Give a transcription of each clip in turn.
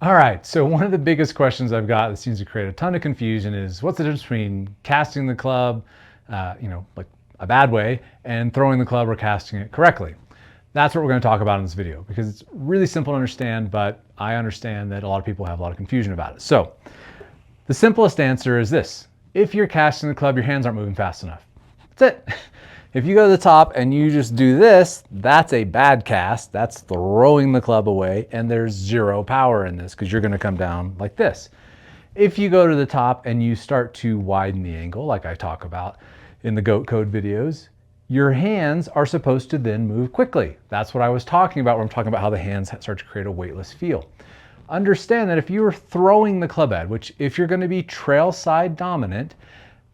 All right, so one of the biggest questions I've got that seems to create a ton of confusion is what's the difference between casting the club, like a bad way, and throwing the club or casting it correctly? That's what we're going to talk about in this video because it's really simple to understand, but I understand that a lot of people have a lot of confusion about it. So the simplest answer is this. If you're casting the club, your hands aren't moving fast enough. That's it. If you go to the top and you just do this, that's a bad cast. That's throwing the club away, and there's zero power in this because you're going to come down like this. If you go to the top and you start to widen the angle, like I talk about in the goat code videos, your hands are supposed to then move quickly. That's what I was talking about when I'm talking about how the hands start to create a weightless feel. Understand that if you are throwing the club head, which if you're going to be trail side dominant,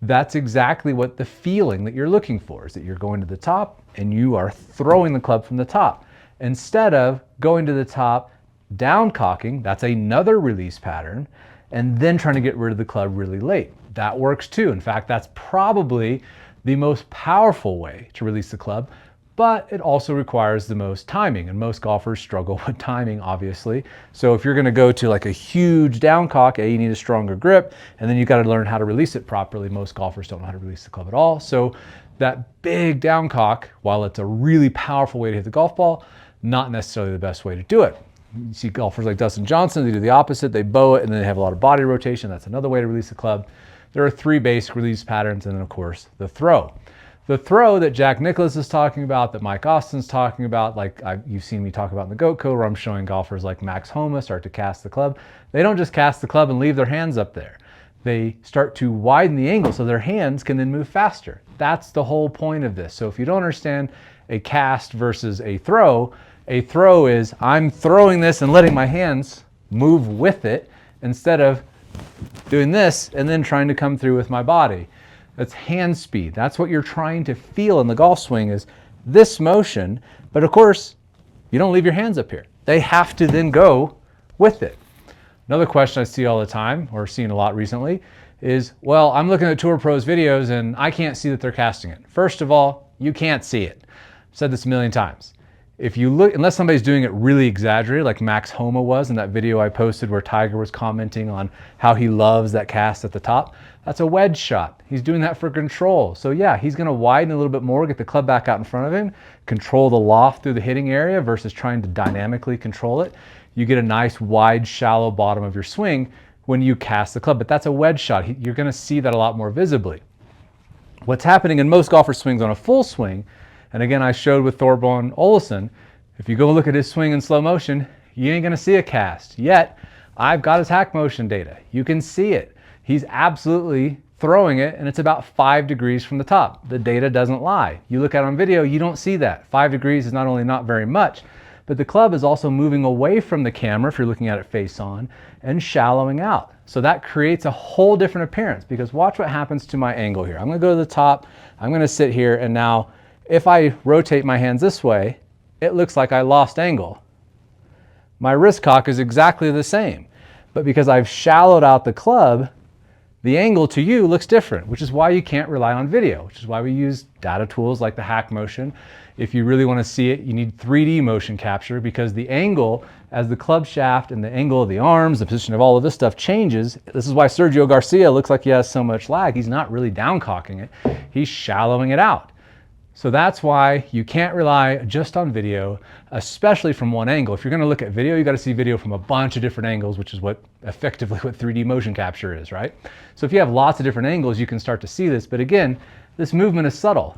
that's exactly what the feeling that you're looking for is, that you're going to the top and you are throwing the club from the top. Instead of going to the top, down cocking, that's another release pattern, and then trying to get rid of the club really late. That works too. In fact, that's probably the most powerful way to release the club, but it also requires the most timing, and most golfers struggle with timing, obviously. So if you're going to go to like a huge down cock, you need a stronger grip, and then you got to learn how to release it properly. Most golfers don't know how to release the club at all. So that big down cock, while it's a really powerful way to hit the golf ball, not necessarily the best way to do it. You see golfers like Dustin Johnson, they do the opposite. They bow it and then they have a lot of body rotation. That's another way to release the club. There are three basic release patterns, and then of course the throw. The throw that Jack Nicklaus is talking about, that Mike Austin's talking about, like you've seen me talk about in the GOAT Code, where I'm showing golfers like Max Homa start to cast the club. They don't just cast the club and leave their hands up there. They start to widen the angle so their hands can then move faster. That's the whole point of this. So if you don't understand a cast versus a throw is I'm throwing this and letting my hands move with it instead of doing this and then trying to come through with my body. That's hand speed. That's what you're trying to feel in the golf swing, is this motion. But of course, you don't leave your hands up here. They have to then go with it. Another question I see all the time, or seen a lot recently, is, well, I'm looking at Tour Pros videos and I can't see that they're casting it. First of all, you can't see it. I've said this a million times. If you look, unless somebody's doing it really exaggerated, like Max Homa was in that video I posted where Tiger was commenting on how he loves that cast at the top, that's a wedge shot. He's doing that for control. So yeah, he's going to widen a little bit more, get the club back out in front of him, control the loft through the hitting area versus trying to dynamically control it. You get a nice wide, shallow bottom of your swing when you cast the club, but that's a wedge shot. You're going to see that a lot more visibly. What's happening in most golfer swings on a full swing, and again, I showed with Thorbjorn Olesen, if you go look at his swing in slow motion, you ain't going to see a cast. Yet, I've got his hack motion data. You can see it. He's absolutely throwing it, and it's about 5 degrees from the top. The data doesn't lie. You look at it on video, you don't see that. 5 degrees is not only not very much, but the club is also moving away from the camera, if you're looking at it face on, and shallowing out. So that creates a whole different appearance, because watch what happens to my angle here. I'm going to go to the top, I'm going to sit here, and now if I rotate my hands this way, it looks like I lost angle. My wrist cock is exactly the same, but because I've shallowed out the club, the angle to you looks different, which is why you can't rely on video, which is why we use data tools like the hack motion. If you really want to see it, you need 3D motion capture, because the angle as the club shaft and the angle of the arms, the position of all of this stuff changes. This is why Sergio Garcia looks like he has so much lag. He's not really down cocking it, he's shallowing it out. So that's why you can't rely just on video, especially from one angle. If you're going to look at video, you got to see video from a bunch of different angles, which is what effectively what 3D motion capture is, right? So if you have lots of different angles, you can start to see this. But again, this movement is subtle.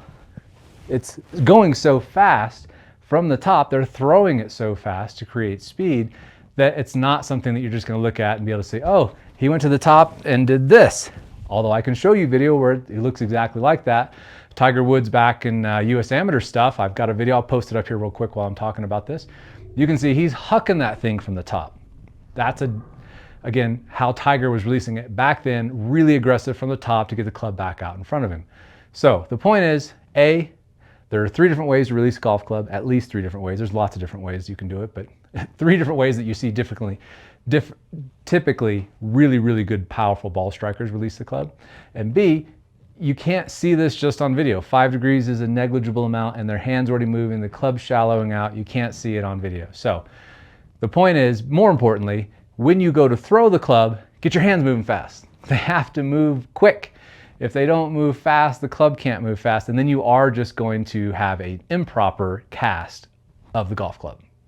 It's going so fast from the top, they're throwing it so fast to create speed that it's not something that you're just going to look at and be able to say, oh, he went to the top and did this. Although I can show you video where it looks exactly like that. Tiger Woods back in US Amateur stuff. I've got a video, I'll post it up here real quick while I'm talking about this. You can see he's hucking that thing from the top. That's, again, how Tiger was releasing it back then, really aggressive from the top to get the club back out in front of him. So the point is, A, there are 3 different ways to release a golf club, at least 3 different ways. There's lots of different ways you can do it, but 3 different ways that you see typically really, really good, powerful ball strikers release the club. And B, you can't see this just on video. 5 degrees is a negligible amount and their hands already moving, the club shallowing out. You can't see it on video. So the point is, more importantly, when you go to throw the club, get your hands moving fast. They have to move quick. If they don't move fast, the club can't move fast, and then you are just going to have an improper cast of the golf club.